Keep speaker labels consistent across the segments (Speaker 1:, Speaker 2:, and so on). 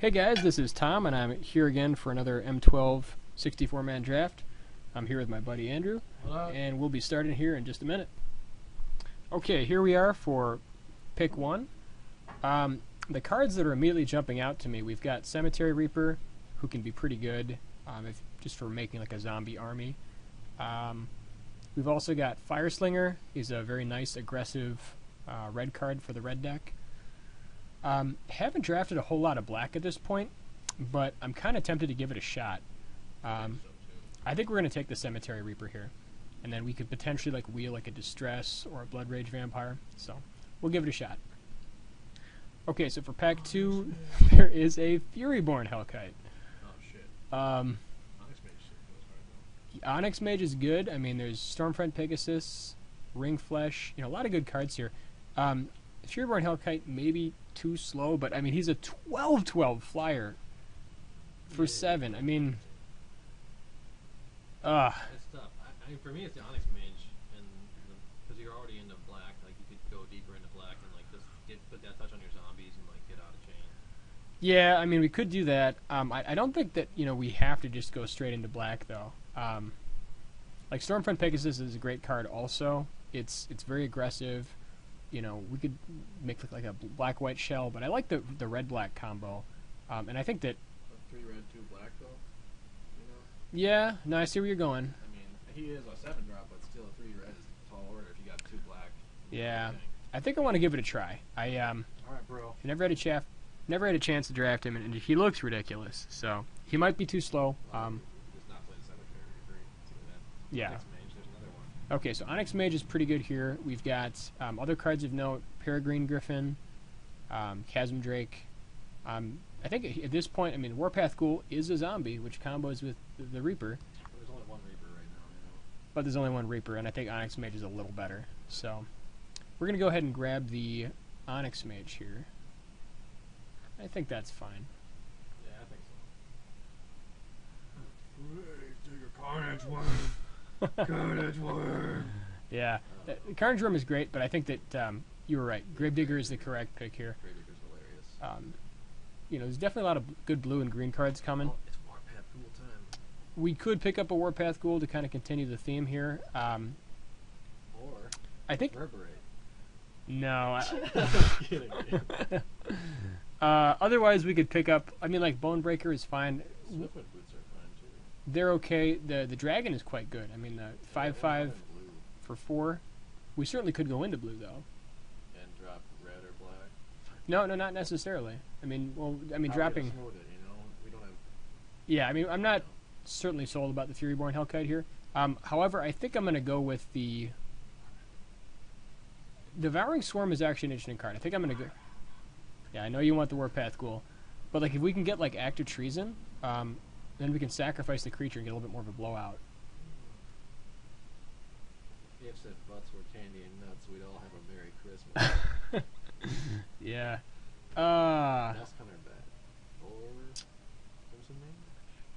Speaker 1: Hey guys, this is Tom, and I'm here again for another M12 64-man draft. I'm here with my buddy Andrew, and we'll be starting here in just a minute. Okay, here we are for pick one. The cards that are immediately jumping out to me, we've got Cemetery Reaper, who can be pretty good just for making like a zombie army. We've also got Fireslinger. He's a very nice, aggressive red card for the red deck. Haven't drafted a whole lot of black at this point, but I'm kind of tempted to give it a shot. I think we're going to take the Cemetery Reaper here, and then we could potentially like wheel like a Distress or a Blood Rage Vampire, so we'll give it a shot. Okay, so for pack 2, there is a Furyborn Hellkite.
Speaker 2: Oh shit.
Speaker 1: Onyx
Speaker 2: Mage shit goes hard though.
Speaker 1: Onyx Mage is good. I mean, there's Stormfront Pegasus, Ring Flesh, a lot of good cards here. Furyborn Hellkite maybe too slow, but I mean he's a 12/12 flyer for 7. I mean,
Speaker 2: It's tough. I mean, for me, it's the Onyx Mage, and because you're already into black, like you could go deeper into black and like just put that touch on your zombies and like get out of chain.
Speaker 1: yeah, I mean we could do that. I don't think that we have to just go straight into black though. Like Stormfront Pegasus is a great card. Also, it's very aggressive. We could make like a black-white shell, but I like the red-black combo, and I think that.
Speaker 2: 3 red, 2 black though.
Speaker 1: Yeah, no, I see where you're going.
Speaker 2: I mean, he is a 7-drop, but still a 3 red tall order if you got 2 black.
Speaker 1: Yeah, I think I want to give it a try.
Speaker 2: All right, bro.
Speaker 1: Never had a chance to draft him, and he looks ridiculous. So he might be too slow.
Speaker 2: Does not play the Cemetery Reaper.
Speaker 1: Yeah.
Speaker 2: Onyx Mage, there's another one.
Speaker 1: Okay, so Onyx Mage is pretty good here. We've got other cards of note: Peregrine Griffin, Chasm Drake. I think at this point, I mean, Warpath Ghoul is a zombie, which combos with the Reaper.
Speaker 2: There's only one Reaper right now,
Speaker 1: But there's only one Reaper, and I think Onyx Mage is a little better. So we're going to go ahead and grab the Onyx Mage here. I think that's fine.
Speaker 2: Yeah, I think so. Carnage Worm! Carnage Worm!
Speaker 1: Yeah, Carnage Worm is great, but I think that you were right. Gravedigger is the correct pick here.
Speaker 2: Gravedigger's hilarious.
Speaker 1: There's definitely a lot of good blue and green cards coming.
Speaker 2: Oh, it's Warpath Ghoul time.
Speaker 1: We could pick up a Warpath Ghoul to kind of continue the theme here.
Speaker 2: Or
Speaker 1: I think
Speaker 2: Reverberate.
Speaker 1: no.
Speaker 2: I'm kidding.
Speaker 1: Otherwise, we could pick up. I mean, like Bonebreaker is fine.
Speaker 2: Swiftfoot Boots are fine too.
Speaker 1: They're okay. The dragon is quite good. I mean, the 5/5
Speaker 2: Blue.
Speaker 1: for 4. We certainly could go into blue though.
Speaker 2: And drop red or black.
Speaker 1: No, not necessarily. I mean, dropping.
Speaker 2: Smooth it, we don't have.
Speaker 1: Yeah, I mean, I'm not certainly sold about the Furyborn Hellkite here. However, I think I'm going to go with the Devouring Swarm is actually an interesting card. I think I'm going to go. Yeah, I know you want the Warpath Ghoul, but like if we can get like Active Treason, then we can sacrifice the creature and get a little bit more of a blowout.
Speaker 2: If said butts were candy and nuts, we'd all have a Merry Christmas.
Speaker 1: Yeah.
Speaker 2: That's Hunter Bat. Or Crimson Mage?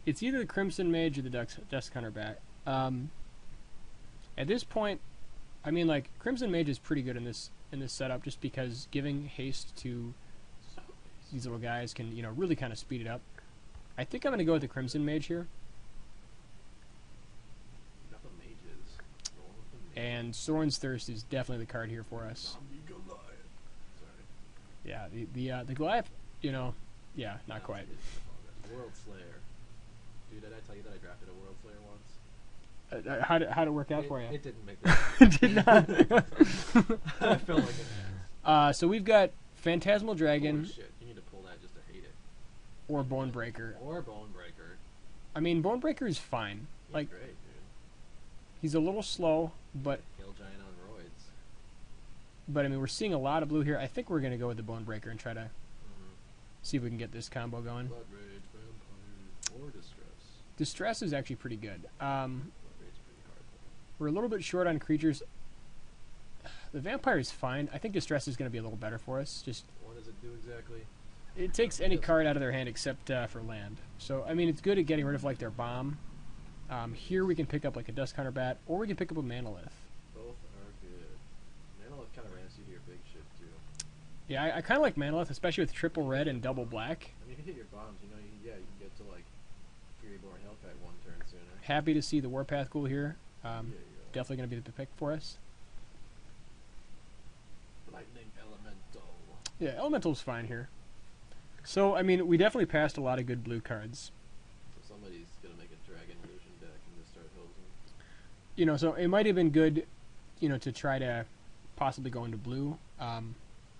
Speaker 1: It's either the Crimson Mage or the Dusk Hunter Bat. At this point, I mean, like Crimson Mage is pretty good in this setup, just because giving haste to these little guys can really kind of speed it up. I think I'm going to go with the Crimson Mage here.
Speaker 2: Got the mages. Roll with the mages.
Speaker 1: And Sorin's Thirst is definitely the card here for us.
Speaker 2: Zombie Goliath. Sorry.
Speaker 1: Yeah, the Goliath, yeah, not quite.
Speaker 2: World Slayer. Dude, did I tell you that I drafted a World Slayer once?
Speaker 1: How'd it work out for you?
Speaker 2: It didn't make that.
Speaker 1: It did not.
Speaker 2: I felt like an ass.
Speaker 1: So we've got Phantasmal Dragon
Speaker 2: Holy shit, you need to pull that just to hate it.
Speaker 1: or Bonebreaker.
Speaker 2: Or Bonebreaker.
Speaker 1: I mean, Bonebreaker is fine.
Speaker 2: He's
Speaker 1: Like,
Speaker 2: great, dude.
Speaker 1: he's a little slow, but
Speaker 2: Kill Giant on roids.
Speaker 1: I mean, we're seeing a lot of blue here. I think we're going to go with the Bonebreaker and try to see if we can get this combo going.
Speaker 2: Blood Rage, Vampire, or Distress.
Speaker 1: Distress is actually pretty good.
Speaker 2: Blood Rage's pretty hard though.
Speaker 1: We're a little bit short on creatures. The Vampire is fine. I think Distress is going to be a little better for us. Just
Speaker 2: What does it do exactly?
Speaker 1: it takes any card out of their hand except for land. So, I mean, it's good at getting rid of, like, their bomb. Here we can pick up, like, a Dusk Hunter Bat, or we can pick up a Manolith.
Speaker 2: Both are good. Manolith kind of rants you to your big shit too.
Speaker 1: Yeah, I kind of like Manolith, especially with triple red and double black.
Speaker 2: I mean, if you hit your bombs, you know, you can get to like Furyborn Hellkite one turn sooner.
Speaker 1: Happy to see the Warpath Ghoul here.
Speaker 2: Yeah.
Speaker 1: Definitely going to be the pick for us.
Speaker 2: Lightning Elemental.
Speaker 1: Yeah, Elemental's fine here. So, I mean, we definitely passed a lot of good blue cards.
Speaker 2: So somebody's gonna make a Dragon Illusion deck and just start hosing.
Speaker 1: You know, so it might have been good, you know, to try to possibly go into blue.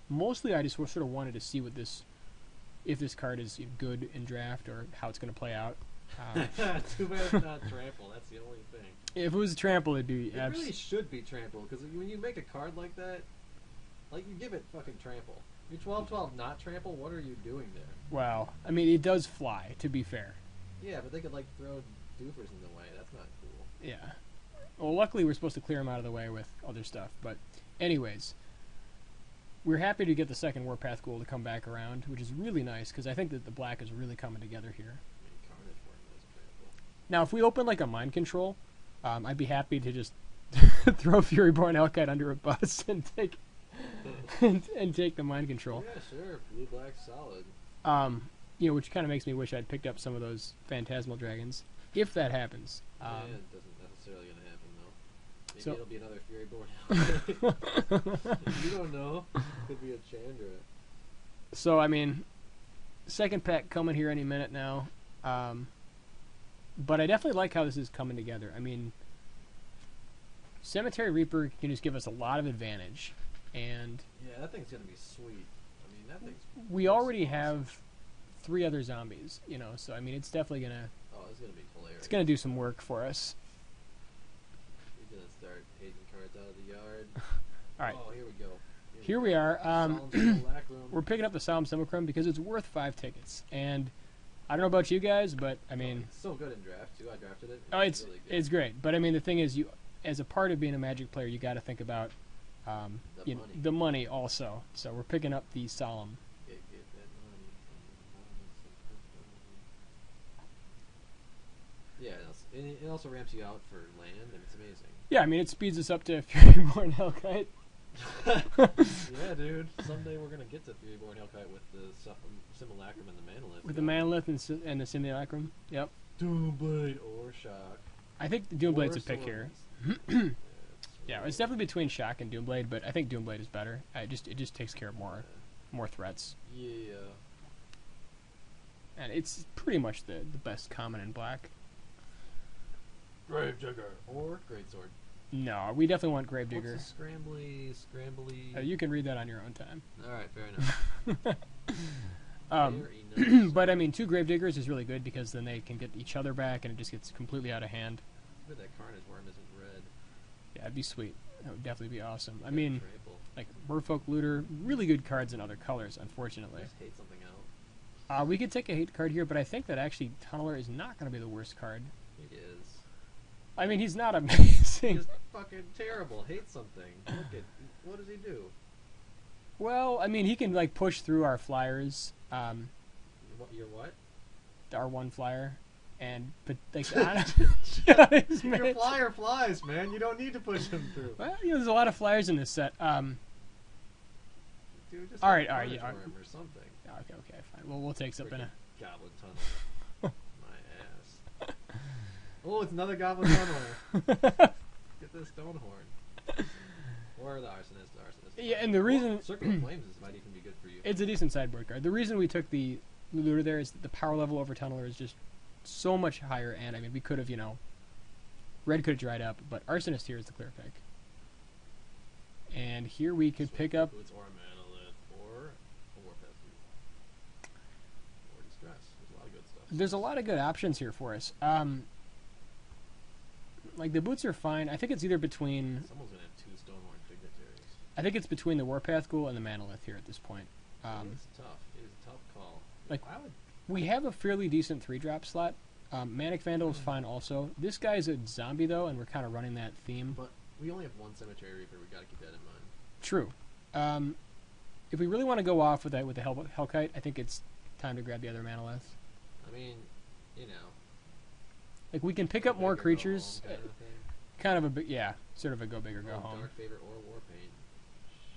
Speaker 1: Mostly, I just sort of wanted to see what this, if this card is good in draft or how it's going to play out.
Speaker 2: Too bad it's not trample. That's the only thing.
Speaker 1: If it was a trample, it'd be.
Speaker 2: It really should be trample because when you make a card like that, like you give it fucking trample. You're 12/12 not trample. What are you doing there?
Speaker 1: Well, I mean, it does fly. To be fair.
Speaker 2: Yeah, but they could like throw doofers in the way. That's not cool.
Speaker 1: Yeah. Well, luckily we're supposed to clear them out of the way with other stuff. But, anyways, we're happy to get the second Warpath Ghoul to come back around, which is really nice because I think that the black is really coming together here.
Speaker 2: I mean, Carnage Worm is trample.
Speaker 1: Now, if we open like a mind control, I'd be happy to just throw Furyborn Hellkite under a bus and take and take the mind control.
Speaker 2: Yeah, sure. Blue black solid.
Speaker 1: You know, which kind of makes me wish I'd picked up some of those Phantasmal Dragons, if that happens.
Speaker 2: Yeah, it doesn't necessarily gonna happen though. Maybe
Speaker 1: So-
Speaker 2: it'll be another Furyborn Hellkite. You don't know. Could be a Chandra.
Speaker 1: So, I mean, second pack coming here any minute now. But I definitely like how this is coming together. I mean, Cemetery Reaper can just give us a lot of advantage. And
Speaker 2: Yeah, that thing's gonna be sweet. I mean, that thing's.
Speaker 1: we already
Speaker 2: awesome.
Speaker 1: have 3 other zombies, you know, so I mean, it's definitely gonna
Speaker 2: Oh, it's gonna be hilarious.
Speaker 1: it's gonna do some work for us.
Speaker 2: You're gonna start hating cards out of the yard.
Speaker 1: All right,
Speaker 2: Oh, here we go.
Speaker 1: here we are.
Speaker 2: Solemn Simulacrum.
Speaker 1: We're picking up the Solemn Simulacrum because it's worth 5 tickets, and I don't know about you guys, but I mean,
Speaker 2: It's so good in draft too. I drafted it.
Speaker 1: oh, it's
Speaker 2: really good.
Speaker 1: it's great. But I mean, the thing is, you as a part of being a Magic player, you got to think about
Speaker 2: The money.
Speaker 1: the money also. So we're picking up the Solemn.
Speaker 2: Get that money from the bottom of some- Yeah, it also ramps you out for land, and it's amazing.
Speaker 1: Yeah, I mean, it speeds us up to Furyborn Hellkite.
Speaker 2: Yeah, dude. Someday we're gonna get to Furyborn Hellkite with the Simulacrum and the Manolith.
Speaker 1: With the Manolith and the Simulacrum. Yep.
Speaker 2: Doomblade or Shock.
Speaker 1: I think the Doomblade's
Speaker 2: Or
Speaker 1: a pick here.
Speaker 2: Swords.
Speaker 1: Yeah, it's definitely between Shock and Doomblade, but I think Doomblade is better. It just takes care of more threats,
Speaker 2: Yeah.
Speaker 1: and it's pretty much the best common in black.
Speaker 2: Gravedigger or Greatsword.
Speaker 1: No, we definitely want Gravedigger.
Speaker 2: What's the scrambly?
Speaker 1: You can read that on your own time.
Speaker 2: All right, fair enough. Fair enough.
Speaker 1: But I mean, 2 Gravediggers is really good because then they can get each other back, and it just gets completely out of hand.
Speaker 2: But that Carnage Worm isn't red.
Speaker 1: Yeah, it'd be sweet. That would definitely be awesome. I mean,
Speaker 2: Trample.
Speaker 1: like Merfolk Looter, really good cards in other colors. Unfortunately,
Speaker 2: Just hate something out.
Speaker 1: we could take a hate card here, but I think that actually Tunneler is not going to be the worst card.
Speaker 2: It is.
Speaker 1: I mean, he's not amazing.
Speaker 2: Just fucking terrible. Hate something. Look at what does he do?
Speaker 1: Well, I mean, he can like push through our flyers,
Speaker 2: Your what?
Speaker 1: our 1 flyer, and but like I don't,
Speaker 2: Your flyer flies, man. You don't need to push him through.
Speaker 1: well, you know, there's a lot of flyers in this set.
Speaker 2: Dude, just
Speaker 1: All
Speaker 2: have
Speaker 1: right, all right,
Speaker 2: Carnage
Speaker 1: yeah.
Speaker 2: Worm or something.
Speaker 1: Okay, fine. Well, we'll take something.
Speaker 2: Freaking Goblin Tunnel. My ass. Oh, it's another Goblin Tunnel. Get this Stonehorn. Or the Arsonist.
Speaker 1: Yeah, and the reason
Speaker 2: Circle of Flames might even be good for you.
Speaker 1: it's a decent sideboard card. The reason we took the Looter there is that the power level over Tunneler is just so much higher, and I mean, we could have, you know, Red could have dried up, but Arsonist here is the clear pick. And here we could pick up.
Speaker 2: Boots or a Manolith or a Warpath Ghoul. Or Distress. There's a lot of good stuff.
Speaker 1: There's a lot of good options here for us. Like the boots are fine. I think it's either between.
Speaker 2: Someone's gonna have 2 Stonehorn Dignitaries.
Speaker 1: I think it's between the Warpath Ghoul and the Manolith here at this point.
Speaker 2: It's tough. It is a tough call.
Speaker 1: Like-
Speaker 2: I would.
Speaker 1: We have a fairly decent 3-drop slot. Manic Vandal is fine also. This guy's a zombie though, and we're kind of running that theme.
Speaker 2: But we only have 1 Cemetery Reaper. We gotta keep that in mind.
Speaker 1: True. If we really want to go off with that with the Hellkite, I think it's time to grab the other Manolith.
Speaker 2: I mean, you know.
Speaker 1: Like we can pick up
Speaker 2: go
Speaker 1: more
Speaker 2: big or go
Speaker 1: creatures.
Speaker 2: home kind of thing.
Speaker 1: Kind of a big, yeah, sort of a go big or go
Speaker 2: Oh,
Speaker 1: home.
Speaker 2: Dark Favor or Warpaint.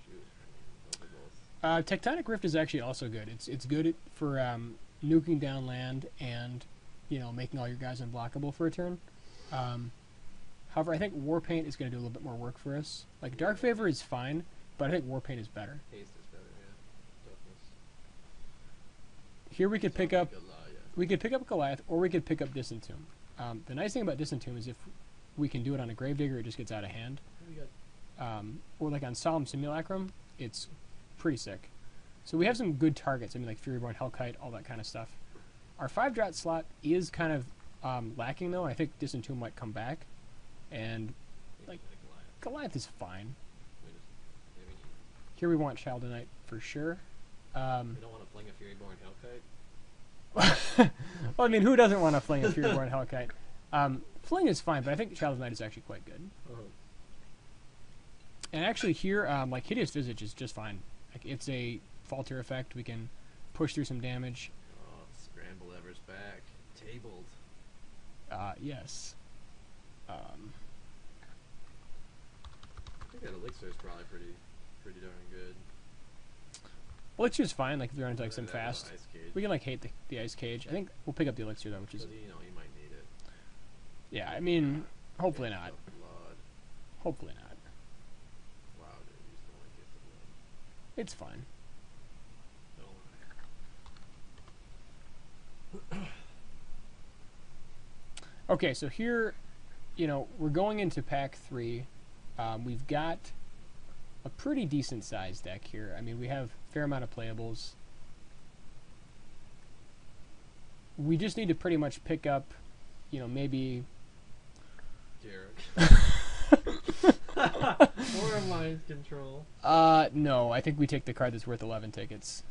Speaker 2: Shoot. I mean, those are both.
Speaker 1: Tectonic Rift is actually also good. It's good for nuking down land and making all your guys unblockable for a turn. However, I think Warpaint is going to do a little bit more work for us. Like Dark Favor is fine, but I think Warpaint is better.
Speaker 2: Haste is better, yeah. Toughness.
Speaker 1: Here we could pick up.
Speaker 2: Goliath.
Speaker 1: We could pick up Goliath, or we could pick up Distant Tomb. The nice thing about Distant Tomb is if we can do it on a Gravedigger, it just gets out of hand.
Speaker 2: We got
Speaker 1: Or like on Solemn Simulacrum, it's pretty sick. So we have some good targets. I mean, like Furyborn, Hellkite, all that kind of stuff. Our 5-drop slot is kind of lacking, though. I think Distant Tomb might come back. And like Goliath is fine.
Speaker 2: Maybe
Speaker 1: Here we want Child of Night for sure.
Speaker 2: we don't want to fling a Furyborn Hellkite.
Speaker 1: Well, I mean, who doesn't want to fling a Furyborn Hellkite? Fling is fine, but I think Child of Night is actually quite good. And actually here, like Hideous Visage is just fine. Like it's a falter effect. We can push through some damage.
Speaker 2: Oh, Scramble Ever's back. Tabled.
Speaker 1: Yes.
Speaker 2: I think that Elixir is probably pretty darn good.
Speaker 1: Elixir is fine. Like if they're into like some
Speaker 2: That
Speaker 1: fast.
Speaker 2: Ice Cage.
Speaker 1: We can like hate the Ice Cage. I think we'll pick up the Elixir though, which is
Speaker 2: So, you might need it.
Speaker 1: yeah. I mean, hopefully not.
Speaker 2: Gift of Blood.
Speaker 1: Hopefully not.
Speaker 2: Wow, dude, you still want Gift of Blood.
Speaker 1: It's fine. Okay, so here, we're going into pack 3. We've got a pretty decent sized deck here. I mean, we have a fair amount of playables. We just need to pretty much pick up, maybe...
Speaker 2: Derek. Or Mind Control.
Speaker 1: No, I think we take the card that's worth 11 tickets.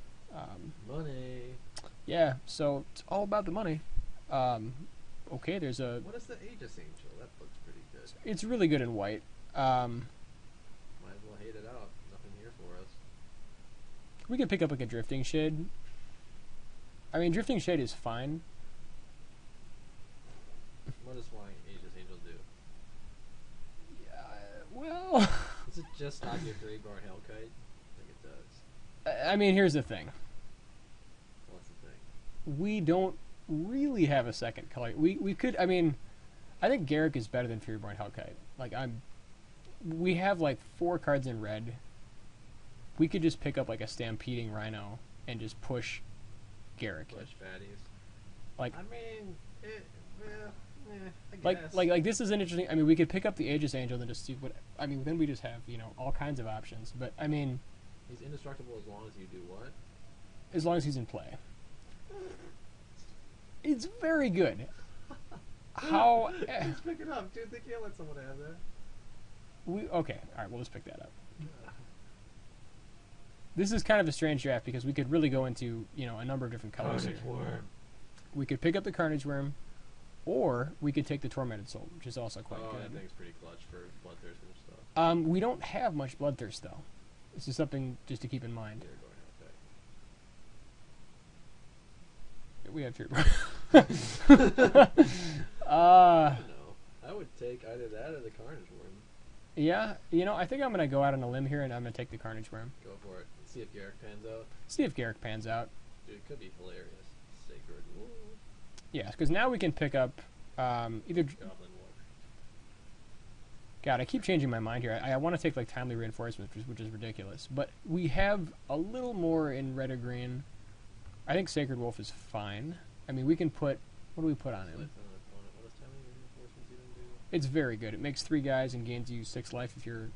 Speaker 2: Money.
Speaker 1: Yeah, so it's all about the money. Okay, there's a...
Speaker 2: What is the Aegis Angel? That looks pretty good.
Speaker 1: It's really good in white.
Speaker 2: Might as well hate it out. Nothing here for us.
Speaker 1: We could pick up like a Drifting Shade. I mean, Drifting Shade is fine.
Speaker 2: What does Flying Aegis Angel do?
Speaker 1: Well...
Speaker 2: Does it just stop your Furyborn Hellkite? I think it does.
Speaker 1: I mean, here's the thing.
Speaker 2: What's the thing?
Speaker 1: We don't really have a second color. We could... I mean, I think Garrick is better than Furyborn Hellkite. Like, we have, like, 4 cards in red. We could just pick up, like, a Stampeding Rhino and just push Garrick.
Speaker 2: Push fatties.
Speaker 1: Like...
Speaker 2: I mean, I guess.
Speaker 1: Like this is an interesting... I mean, we could pick up the Aegis Angel and just see what... I mean, then we just have, all kinds of options. But, I mean...
Speaker 2: He's indestructible as long as you do what?
Speaker 1: As long as he's in play. It's very good. How...
Speaker 2: Just pick it up, dude. They can't let someone have that.
Speaker 1: Okay, alright, we'll just pick that up. This is kind of a strange draft because we could really go into, a number of different colors.
Speaker 2: Carnage Worm.
Speaker 1: We could pick up the Carnage Worm, or we could take the Tormented Soul, which is also quite
Speaker 2: That
Speaker 1: good.
Speaker 2: thing's pretty clutch for Bloodthirst and stuff.
Speaker 1: We don't have much Bloodthirst, though. This is something just to keep in mind. We have Fury.
Speaker 2: I would take either that or the Carnage Worm.
Speaker 1: Yeah, I think I'm going to go out on a limb here, and I'm going to take the Carnage Worm.
Speaker 2: Go for it. Let's see if Garrick pans out.
Speaker 1: See if Garrick pans out.
Speaker 2: Dude, it could be hilarious. Sacred Wolf.
Speaker 1: Yeah, because now we can pick up either...
Speaker 2: Goblin Wolf.
Speaker 1: God, I keep changing my mind here. I want to take, like, Timely Reinforcement, which is ridiculous. But we have a little more in red or green. I think Sacred Wolf is fine. I mean, we can put... What do we put on him?
Speaker 2: What does Timely Reinforcements even do?
Speaker 1: It's very good. It makes 3 guys and gains you 6 life if you're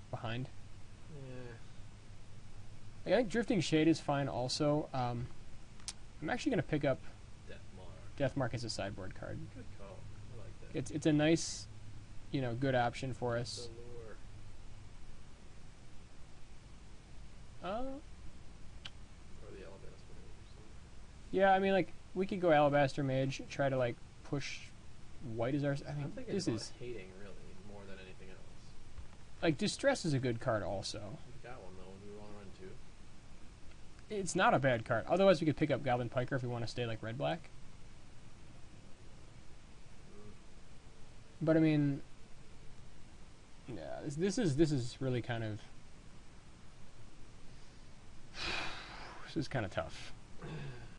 Speaker 1: behind.
Speaker 2: Yeah.
Speaker 1: I think Drifting Shade is fine also. I'm actually going to pick up Deathmark as a sideboard card.
Speaker 2: Good call. I like that.
Speaker 1: It's a nice, good option for us.
Speaker 2: The lure. Or the Alabaster Mage.
Speaker 1: Yeah, I mean, like, we could go Alabaster Mage, try to, like, push white as our... I
Speaker 2: I'm
Speaker 1: mean,
Speaker 2: thinking
Speaker 1: this
Speaker 2: about
Speaker 1: is...
Speaker 2: hating, really, more than anything else.
Speaker 1: Like, Distress is a good card also.
Speaker 2: We've got one, though. Do we want to run 2?
Speaker 1: It's not a bad card. Otherwise, we could pick up Goblin Piker if we want to stay, like, red-black. But, I mean... Yeah, this is really kind of... This is kind of tough.